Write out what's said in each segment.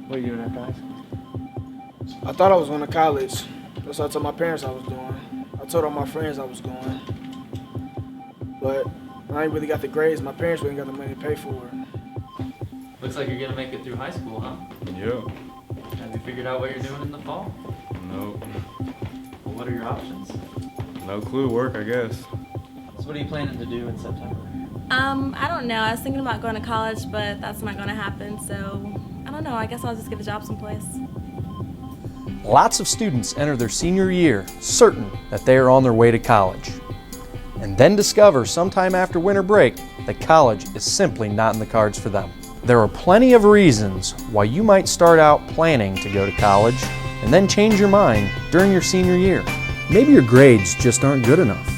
What are you doing after high school? I thought I was going to college. That's what I told my parents I was doing. I told all my friends I was going. But I ain't really got the grades. My parents really got the money to pay for it. Looks like you're gonna make it through high school, huh? Yep. Have you figured out what you're doing in the fall? Nope. Well, what are your options? No clue. Work, I guess. So what are you planning to do in September? I don't know. I was thinking about going to college, but that's not going to happen. So, I don't know. I guess I'll just get a job someplace. Lots of students enter their senior year certain that they are on their way to college, and then discover sometime after winter break that college is simply not in the cards for them. There are plenty of reasons why you might start out planning to go to college and then change your mind during your senior year. Maybe your grades just aren't good enough.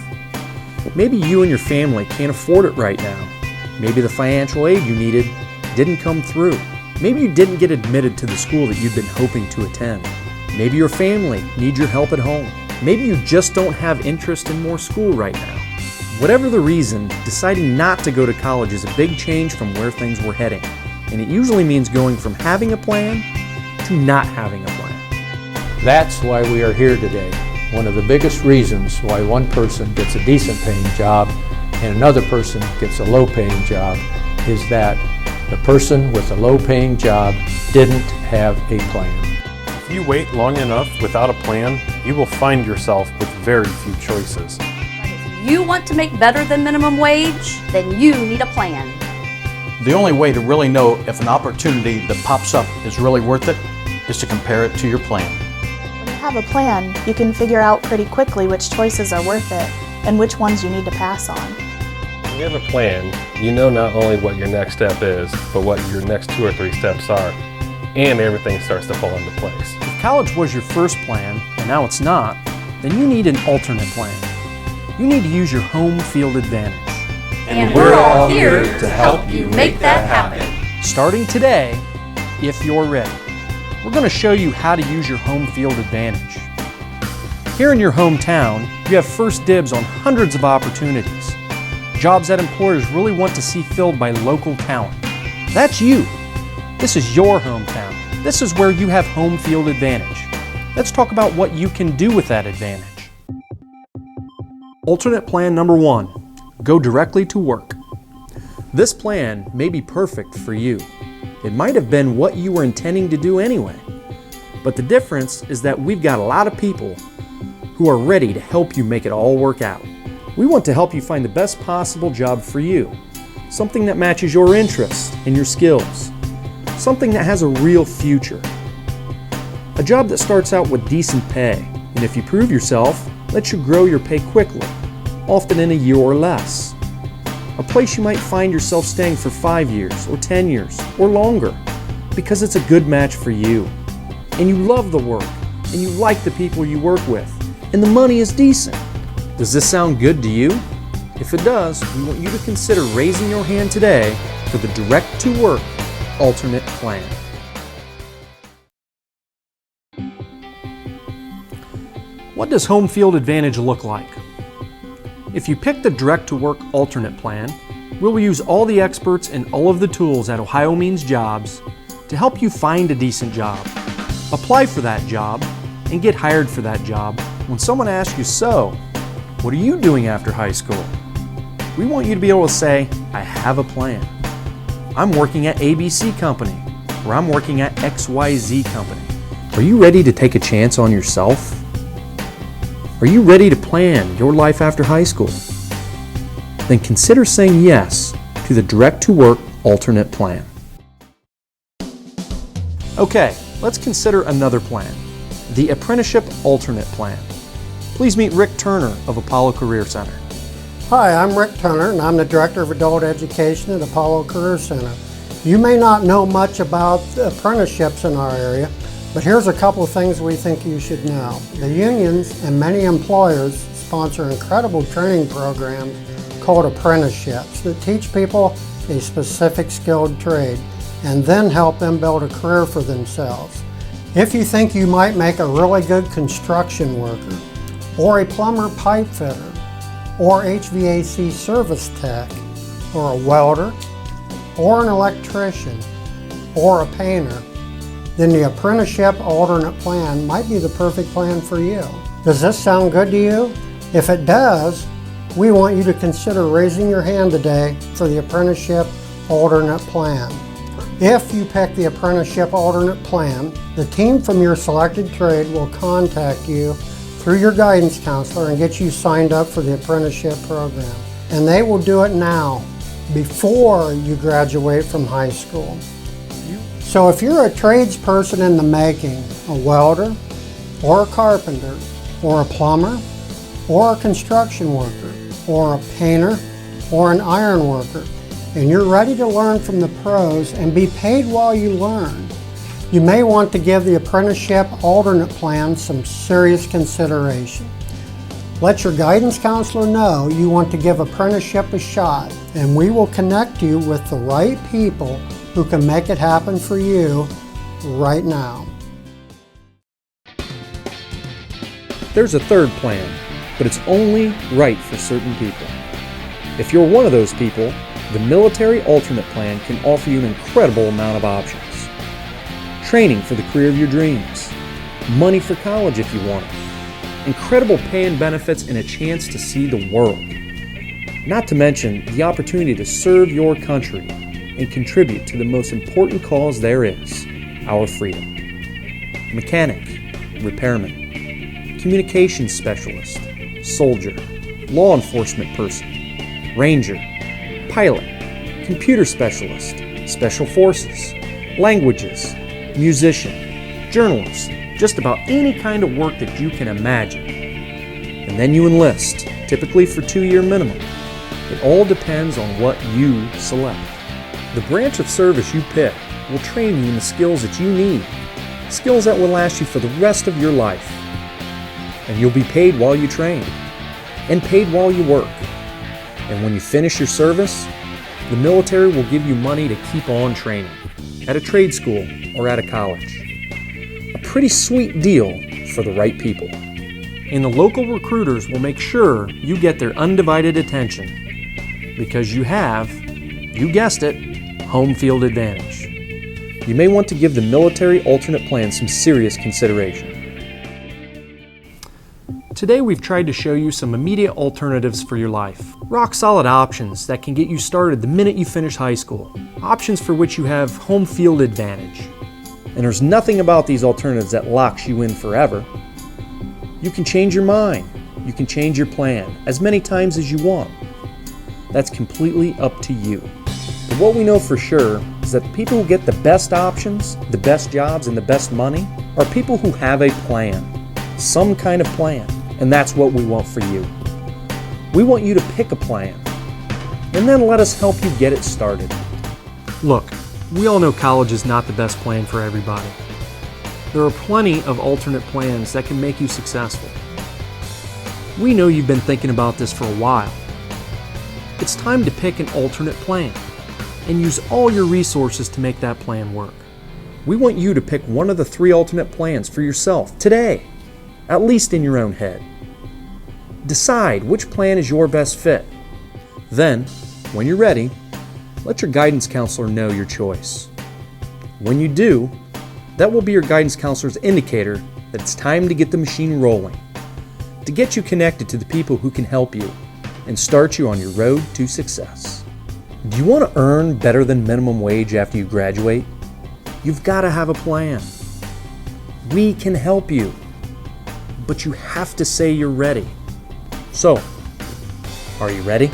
Maybe you and your family can't afford it right now. Maybe the financial aid you needed didn't come through. Maybe you didn't get admitted to the school that you'd been hoping to attend. Maybe your family needs your help at home. Maybe you just don't have interest in more school right now. Whatever the reason, deciding not to go to college is a big change from where things were heading. And it usually means going from having a plan to not having a plan. That's why we are here today. One of the biggest reasons why one person gets a decent paying job and another person gets a low paying job is that the person with the low paying job didn't have a plan. If you wait long enough without a plan, you will find yourself with very few choices. If you want to make better than minimum wage, then you need a plan. The only way to really know if an opportunity that pops up is really worth it is to compare it to your plan. When you have a plan, you can figure out pretty quickly which choices are worth it and which ones you need to pass on. When you have a plan, you know not only what your next step is, but what your next 2 or 3 steps are, and everything starts to fall into place. If college was your first plan and now it's not, then you need an alternate plan. You need to use your home field advantage. And we're all here to help you make that happen. Starting today, if you're ready, we're going to show you how to use your home field advantage. Here in your hometown, you have first dibs on hundreds of opportunities. Jobs that employers really want to see filled by local talent. That's you. This is your hometown. This is where you have home field advantage. Let's talk about what you can do with that advantage. Alternate plan number 1, go directly to work. This plan may be perfect for you. It might have been what you were intending to do anyway. But the difference is that we've got a lot of people who are ready to help you make it all work out. We want to help you find the best possible job for you. Something that matches your interests and your skills. Something that has a real future. A job that starts out with decent pay, and if you prove yourself, lets you grow your pay quickly, often in a year or less. A place you might find yourself staying for 5 years or 10 years or longer because it's a good match for you. And you love the work, and you like the people you work with, and the money is decent. Does this sound good to you? If it does, we want you to consider raising your hand today for the direct-to-work alternate plan. What does home field advantage look like? If you pick the direct-to-work alternate plan, we'll use all the experts and all of the tools at Ohio Means Jobs to help you find a decent job, apply for that job, and get hired for that job when someone asks you, so, what are you doing after high school? We want you to be able to say, I have a plan. I'm working at ABC Company, or I'm working at XYZ Company. Are you ready to take a chance on yourself? Are you ready to plan your life after high school? Then consider saying yes to the direct-to-work alternate plan. Okay, let's consider another plan, the apprenticeship alternate plan. Please meet Rick Turner of Apollo Career Center. Hi, I'm Rick Turner, and I'm the Director of Adult Education at Apollo Career Center. You may not know much about apprenticeships in our area, but here's a couple of things we think you should know. The unions and many employers sponsor incredible training programs called apprenticeships that teach people a specific skilled trade and then help them build a career for themselves. If you think you might make a really good construction worker, or a plumber pipe fitter, or HVAC service tech, or a welder, or an electrician, or a painter, then the apprenticeship alternate plan might be the perfect plan for you. Does this sound good to you? If it does, we want you to consider raising your hand today for the apprenticeship alternate plan. If you pick the apprenticeship alternate plan, the team from your selected trade will contact you through your guidance counselor and get you signed up for the apprenticeship program. And they will do it now, before you graduate from high school. So if you're a tradesperson in the making, a welder, or a carpenter, or a plumber, or a construction worker, or a painter, or an iron worker, and you're ready to learn from the pros and be paid while you learn, you may want to give the apprenticeship alternate plan some serious consideration. Let your guidance counselor know you want to give apprenticeship a shot, and we will connect you with the right people who can make it happen for you right now. There's a third plan, but it's only right for certain people. If you're one of those people, the military alternate plan can offer you an incredible amount of options. Training for the career of your dreams, money for college if you want it, incredible pay and benefits, and a chance to see the world. Not to mention the opportunity to serve your country and contribute to the most important cause there is, our freedom. Mechanic, repairman, communications specialist, soldier, law enforcement person, ranger, pilot, computer specialist, special forces, languages, musician, journalist, just about any kind of work that you can imagine. And then you enlist, typically for 2-year minimum. It all depends on what you select. The branch of service you pick will train you in the skills that you need, skills that will last you for the rest of your life. And you'll be paid while you train, and paid while you work. And when you finish your service, the military will give you money to keep on training, at a trade school or at a college. A pretty sweet deal for the right people. And the local recruiters will make sure you get their undivided attention, because you have, you guessed it, home field advantage. You may want to give the military alternate plan some serious consideration. Today we've tried to show you some immediate alternatives for your life. Rock solid options that can get you started the minute you finish high school. Options for which you have home field advantage. And there's nothing about these alternatives that locks you in forever. You can change your mind. You can change your plan as many times as you want. That's completely up to you. But what we know for sure is that the people who get the best options, the best jobs, and the best money are people who have a plan. Some kind of plan. And that's what we want for you. We want you to pick a plan, and then let us help you get it started. Look, we all know college is not the best plan for everybody. There are plenty of alternate plans that can make you successful. We know you've been thinking about this for a while. It's time to pick an alternate plan and use all your resources to make that plan work. We want you to pick one of the 3 alternate plans for yourself today, at least in your own head. Decide which plan is your best fit. Then, when you're ready, let your guidance counselor know your choice. When you do, that will be your guidance counselor's indicator that it's time to get the machine rolling, to get you connected to the people who can help you and start you on your road to success. Do you want to earn better than minimum wage after you graduate? You've got to have a plan. We can help you, but you have to say you're ready. So, are you ready?